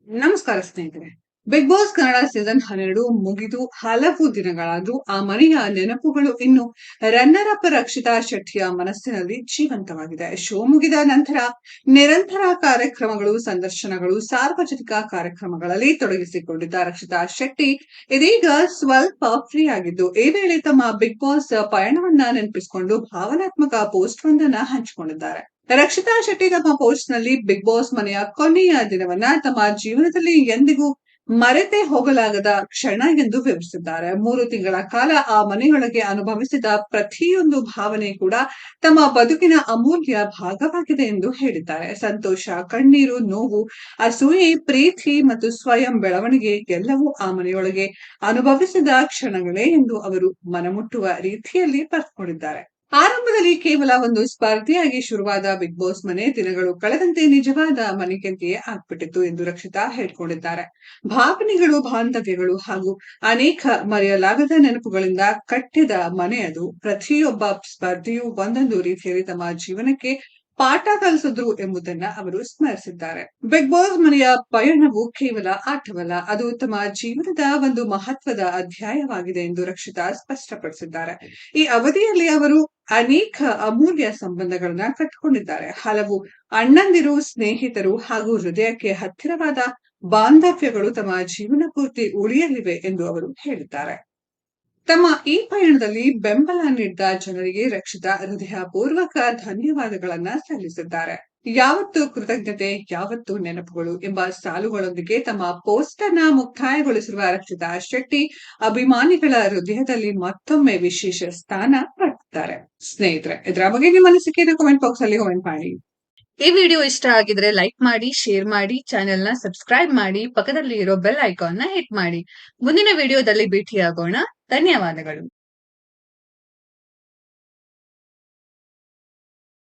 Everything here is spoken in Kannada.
ನಮಸ್ಕಾರ ಸ್ನೇಹಿತರೆ. ಬಿಗ್ ಬಾಸ್ ಕನ್ನಡ ಸೀಸನ್ 12 ಮುಗಿದು ಹಲವು ದಿನಗಳಾದ್ರೂ ಆ ಮನೆಯ ನೆನಪುಗಳು ಇನ್ನು ರನ್ನರ್ ಅಪ್ ರಕ್ಷಿತಾ ಶೆಟ್ಟಿಯ ಮನಸ್ಸಿನಲ್ಲಿ ಜೀವಂತವಾಗಿದೆ. ಶೋ ಮುಗಿದ ನಂತರ ನಿರಂತರ ಕಾರ್ಯಕ್ರಮಗಳು, ಸಂದರ್ಶನಗಳು, ಸಾರ್ವಜನಿಕ ಕಾರ್ಯಕ್ರಮಗಳಲ್ಲಿ ತೊಡಗಿಸಿಕೊಂಡಿದ್ದ ರಕ್ಷಿತಾ ಶೆಟ್ಟಿ ಇದೀಗ ಸ್ವಲ್ಪ ಫ್ರೀ ಆಗಿದ್ದು, ಈ ವೇಳೆ ತಮ್ಮ ಬಿಗ್ ಬಾಸ್ ಪಯಣವನ್ನ ನೆನಪಿಸಿಕೊಂಡು ಭಾವನಾತ್ಮಕ ಪೋಸ್ಟ್ ಒಂದನ್ನ ಹಂಚಿಕೊಂಡಿದ್ದಾರೆ. ರಕ್ಷಿತಾ ಶೆಟ್ಟಿ ತಮ್ಮ ಪೋಸ್ಟ್ ನಲ್ಲಿ ಬಿಗ್ ಬಾಸ್ ಮನೆಯ ಕೊನೆಯ ದಿನವನ್ನ ತಮ್ಮ ಜೀವನದಲ್ಲಿ ಎಂದಿಗೂ ಮರೆತೇ ಹೋಗಲಾಗದ ಕ್ಷಣ ಎಂದು ವಿವರಿಸಿದ್ದಾರೆ. 3 ತಿಂಗಳ ಕಾಲ ಆ ಮನೆಯೊಳಗೆ ಅನುಭವಿಸಿದ ಪ್ರತಿಯೊಂದು ಭಾವನೆ ಕೂಡ ತಮ್ಮ ಬದುಕಿನ ಅಮೂಲ್ಯ ಭಾಗವಾಗಿದೆ ಎಂದು ಹೇಳಿದ್ದಾರೆ. ಸಂತೋಷ, ಕಣ್ಣೀರು, ನೋವು, ಅಸೂಯೆ, ಪ್ರೀತಿ ಮತ್ತು ಸ್ವಯಂ ಬೆಳವಣಿಗೆ ಎಲ್ಲವೂ ಆ ಮನೆಯೊಳಗೆ ಅನುಭವಿಸಿದ ಕ್ಷಣಗಳೇ ಎಂದು ಅವರು ಮನಮುಟ್ಟುವ ರೀತಿಯಲ್ಲಿ ಬರೆದುಕೊಂಡಿದ್ದಾರೆ. ಆರಂಭದಲ್ಲಿ ಕೇವಲ ಒಂದು ಸ್ಪರ್ಧೆಯಾಗಿ ಶುರುವಾದ ಬಿಗ್ ಬಾಸ್ ಮನೆ ದಿನಗಳು ಕಳೆದಂತೆ ನಿಜವಾದ ಮನೆಗೆಂತೆಯೇ ಆಗ್ಬಿಟ್ಟಿತ್ತು ಎಂದು ರಕ್ಷಿತಾ ಹೇಳಿಕೊಂಡಿದ್ದಾರೆ. ಭಾವನೆಗಳು, ಬಾಂಧವ್ಯಗಳು ಹಾಗೂ ಅನೇಕ ಮರೆಯಲಾಗದ ನೆನಪುಗಳಿಂದ ಕಟ್ಟಿದ ಮನೆ ಅದು. ಪ್ರತಿಯೊಬ್ಬ ಸ್ಪರ್ಧಿಯೂ ಒಂದೊಂದು ರೀತಿಯಲ್ಲಿ ತಮ್ಮ ಜೀವನಕ್ಕೆ ಪಾಠ ಕಲಿಸಿದ್ರು ಎಂಬುದನ್ನ ಅವರು ಸ್ಮರಿಸಿದ್ದಾರೆ. ಬಿಗ್ ಬಾಸ್ ಮನೆಯ ಪಯಣವು ಕೇವಲ ಆಟವಲ್ಲ, ಅದು ತಮ್ಮ ಜೀವನದ ಒಂದು ಮಹತ್ವದ ಅಧ್ಯಾಯವಾಗಿದೆ ಎಂದು ರಕ್ಷಿತಾ ಸ್ಪಷ್ಟಪಡಿಸಿದ್ದಾರೆ. ಈ ಅವಧಿಯಲ್ಲಿ ಅವರು ಅನೇಕ ಅಮೂಲ್ಯ ಸಂಬಂಧಗಳನ್ನ ಕಟ್ಟಿಕೊಂಡಿದ್ದಾರೆ. ಹಲವು ಅಣ್ಣಂದಿರು, ಸ್ನೇಹಿತರು ಹಾಗೂ ಹೃದಯಕ್ಕೆ ಹತ್ತಿರವಾದ ಬಾಂಧವ್ಯಗಳು ತಮ್ಮ ಜೀವನ ಪೂರ್ತಿ ಉಳಿಯಲಿವೆ ಎಂದು ಅವರು ಹೇಳಿದ್ದಾರೆ. ತಮ್ಮ ಈ ಪಯಣದಲ್ಲಿ ಬೆಂಬಲ ನೀಡಿದ ಜನರಿಗೆ ರಕ್ಷಿತಾ ಹೃದಯಪೂರ್ವಕ ಧನ್ಯವಾದಗಳನ್ನ ಸಲ್ಲಿಸಿದ್ದಾರೆ. ಯಾವತ್ತು ಕೃತಜ್ಞತೆ, ಯಾವತ್ತು ನೆನಪುಗಳು ಎಂಬ ಸಾಲುಗಳೊಂದಿಗೆ ತಮ್ಮ ಪೋಸ್ಟ್ ಅನ್ನ ಮುಕ್ತಾಯಗೊಳಿಸಿರುವ ರಕ್ಷಿತಾ ಶೆಟ್ಟಿ ಅಭಿಮಾನಿಗಳ ಹೃದಯದಲ್ಲಿ ಮತ್ತೊಮ್ಮೆ ವಿಶೇಷ ಸ್ಥಾನ ಪಡೆದಿದ್ದಾರೆ. ಸ್ನೇಹಿತರೆ, ಇದರ ಬಗ್ಗೆ ನಿಮ್ಮ ಅನಿಸಿಕೆಯನ್ನು ಕಾಮೆಂಟ್ ಬಾಕ್ಸ್ ಅಲ್ಲಿ ಕಾಮೆಂಟ್ ಮಾಡಿ. ಈ ವಿಡಿಯೋ ಇಷ್ಟ ಆಗಿದ್ರೆ ಲೈಕ್ ಮಾಡಿ, ಶೇರ್ ಮಾಡಿ, ಚಾನೆಲ್ ನ ಸಬ್ಸ್ಕ್ರೈಬ್ ಮಾಡಿ, ಪಕ್ಕದಲ್ಲಿ ಇರೋ ಬೆಲ್ ಐಕಾನ್ ನ ಹಿಟ್ ಮಾಡಿ. ಮುಂದಿನ ವಿಡಿಯೋದಲ್ಲಿ ಭೇಟಿಯಾಗೋಣ. ಧನ್ಯವಾದಗಳು.